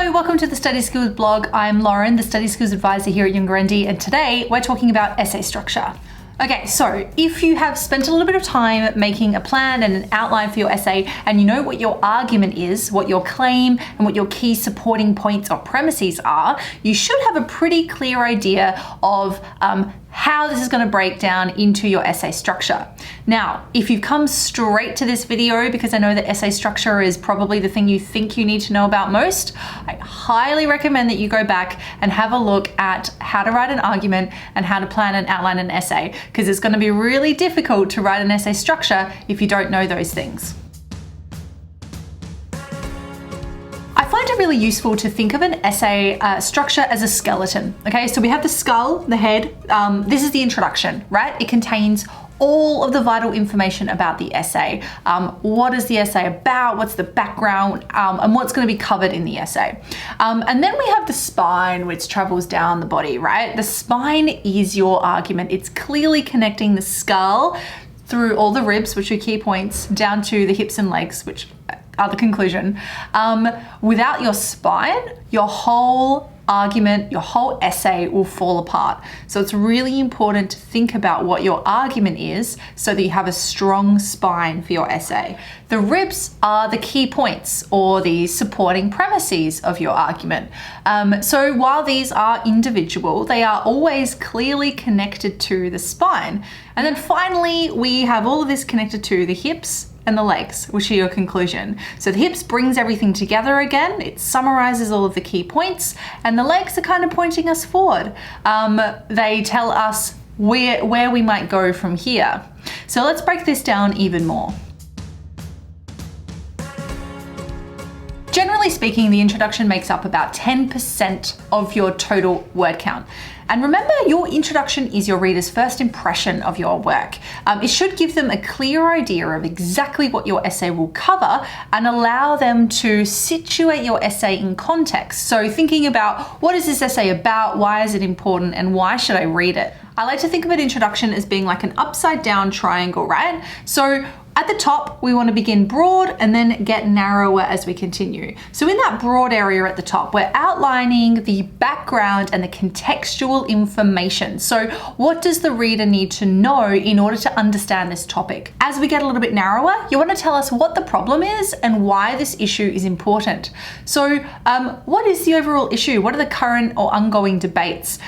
Hello, welcome to the Study Skills blog. I'm Lauren, the Study Skills Advisor here at Younger ND, and today we're talking about essay structure. Okay, so if you have spent a little bit of time making a plan and an outline for your essay, and you know what your argument is, what your claim and what your key supporting points or premises are, you should have a pretty clear idea of how this is going to break down into your essay structure. Now, if you've come straight to this video because I know that essay structure is probably the thing you think you need to know about most, I highly recommend that you go back and have a look at how to write an argument and how to plan and outline an essay, because it's going to be really difficult to write an essay structure if you don't know those things. I find it really useful to think of an essay structure as a skeleton. Okay, so we have the skull, the head. This is the introduction, right? It contains all of the vital information about the essay. What is the essay about? What's the background? And what's going to be covered in the essay? And then we have the spine, which travels down the body, right? The spine is your argument. It's clearly connecting the skull through all the ribs, which are key points, down to the hips and legs, which are the conclusion. Without your spine, your whole argument, your whole essay will fall apart. So it's really important to think about what your argument is so that you have a strong spine for your essay. The ribs are the key points or the supporting premises of your argument. So while these are individual, they are always clearly connected to the spine. And then finally, we have all of this connected to the hips and the legs, which are your conclusion. So the hips brings everything together again, it summarizes all of the key points, and the legs are kind of pointing us forward. They tell us where we might go from here. So let's break this down even more. Generally speaking, the introduction makes up about 10% of your total word count. And remember, your introduction is your reader's first impression of your work. It should give them a clear idea of exactly what your essay will cover and allow them to situate your essay in context. So thinking about, what is this essay about? Why is it important? And why should I read it? I like to think of an introduction as being like an upside down triangle, right? So at the top, we want to begin broad and then get narrower as we continue. So in that broad area at the top, we're outlining the background and the contextual information. So what does the reader need to know in order to understand this topic? As we get a little bit narrower, you want to tell us what the problem is and why this issue is important. So what is the overall issue? What are the current or ongoing debates?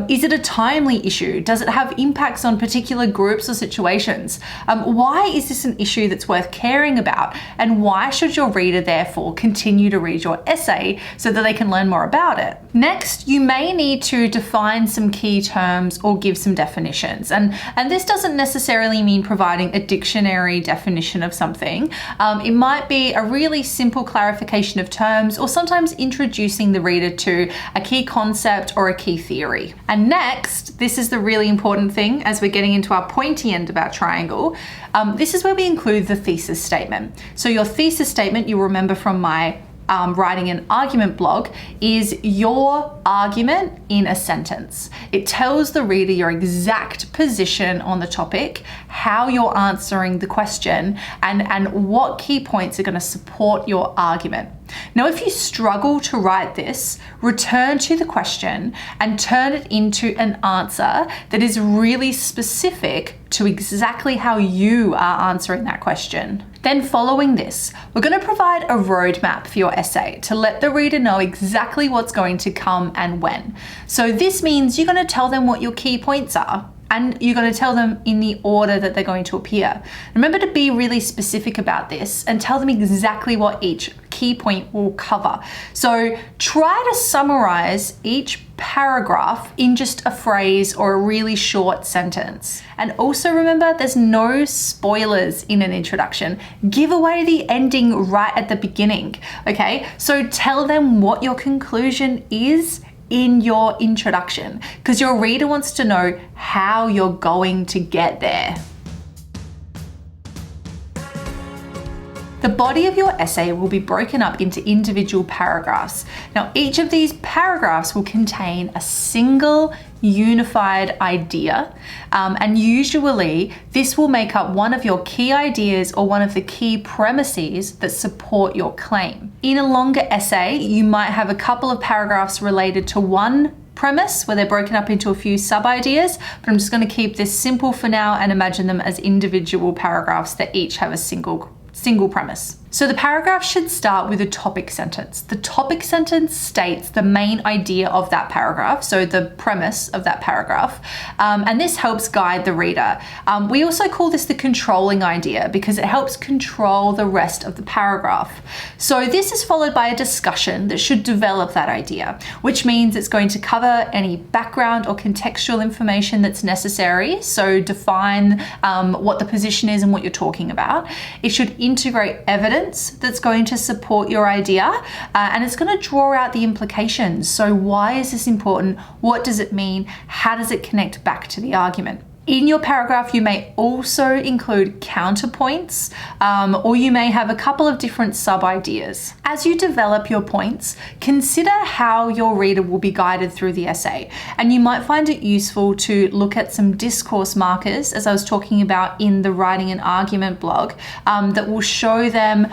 Is it a timely issue? Does it have impacts on particular groups or situations? Why is this an issue that's worth caring about, and why should your reader therefore continue to read your essay so that they can learn more about it? Next, you may need to define some key terms or give some definitions, and this doesn't necessarily mean providing a dictionary definition of something. It might be a really simple clarification of terms, or sometimes introducing the reader to a key concept or a key theory. And next, this is the really important thing as we're getting into our pointy end of our triangle. This is where we include the thesis statement. So your thesis statement, you'll remember from my writing an argument blog, is your argument in a sentence. It tells the reader your exact position on the topic, how you're answering the question, and what key points are going to support your argument. Now, if you struggle to write this, return to the question and turn it into an answer that is really specific to exactly how you are answering that question. Then following this, we're going to provide a roadmap for your essay to let the reader know exactly what's going to come and when. So this means you're going to tell them what your key points are, and you're going to tell them in the order that they're going to appear. Remember to be really specific about this and tell them exactly what each key point will cover. So try to summarize each paragraph in just a phrase or a really short sentence. And also remember, there's no spoilers in an introduction. Give away the ending right at the beginning, okay? So tell them what your conclusion is in your introduction, because your reader wants to know how you're going to get there. The body of your essay will be broken up into individual paragraphs. Now, each of these paragraphs will contain a single unified idea, and usually this will make up one of your key ideas or one of the key premises that support your claim. In a longer essay, you might have a couple of paragraphs related to one premise where they're broken up into a few sub-ideas, but I'm just going to keep this simple for now and imagine them as individual paragraphs that each have a single premise. So the paragraph should start with a topic sentence. The topic sentence states the main idea of that paragraph, so the premise of that paragraph, and this helps guide the reader. We also call this the controlling idea because it helps control the rest of the paragraph. So this is followed by a discussion that should develop that idea, which means it's going to cover any background or contextual information that's necessary. So define what the position is and what you're talking about. It should integrate evidence that's going to support your idea, and it's going to draw out the implications. So why is this important? What does it mean? How does it connect back to the argument? In your paragraph, you may also include counterpoints, or you may have a couple of different sub-ideas. As you develop your points, consider how your reader will be guided through the essay. And you might find it useful to look at some discourse markers, as I was talking about in the Writing an Argument blog, that will show them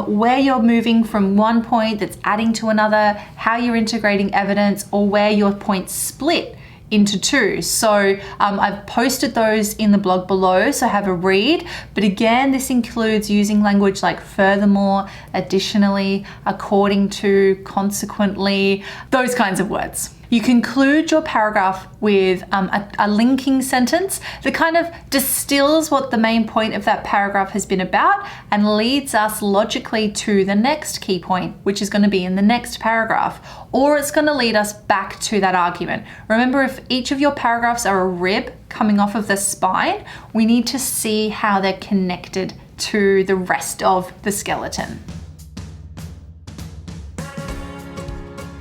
where you're moving from one point that's adding to another, how you're integrating evidence, or where your points split into two. So I've posted those in the blog below, so have a read. But again, this includes using language like furthermore, additionally, according to, consequently, those kinds of words. You conclude your paragraph with a linking sentence that kind of distills what the main point of that paragraph has been about and leads us logically to the next key point, which is going to be in the next paragraph, or it's going to lead us back to that argument. Remember, if each of your paragraphs are a rib coming off of the spine, we need to see how they're connected to the rest of the skeleton.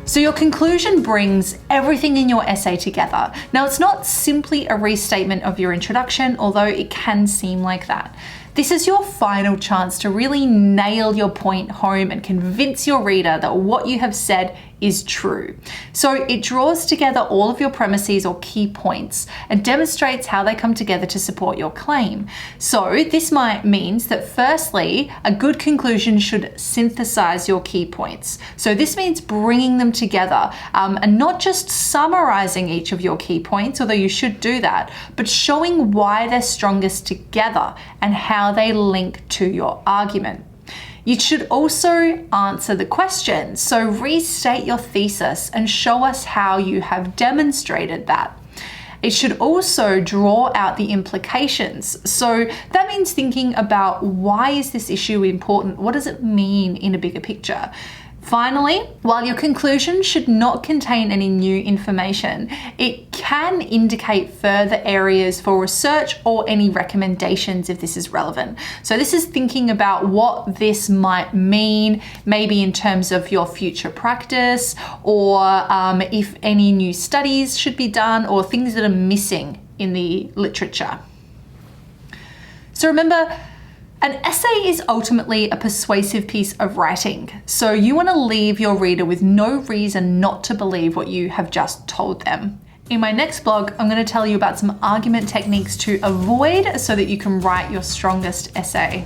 So your conclusion brings everything in your essay together. Now, it's not simply a restatement of your introduction, although it can seem like that. This is your final chance to really nail your point home and convince your reader that what you have said is true. So it draws together all of your premises or key points and demonstrates how they come together to support your claim. So this means that firstly, a good conclusion should synthesize your key points. So this means bringing them together and not just summarizing each of your key points, although you should do that, but showing why they're strongest together and how they link to your argument. You should also answer the question. So restate your thesis and show us how you have demonstrated that. It should also draw out the implications. So that means thinking about, why is this issue important? What does it mean in a bigger picture? Finally, while your conclusion should not contain any new information, it can indicate further areas for research or any recommendations if this is relevant. So this is thinking about what this might mean, maybe in terms of your future practice, or if any new studies should be done, or things that are missing in the literature. So remember, an essay is ultimately a persuasive piece of writing, so you want to leave your reader with no reason not to believe what you have just told them. In my next blog, I'm going to tell you about some argument techniques to avoid so that you can write your strongest essay.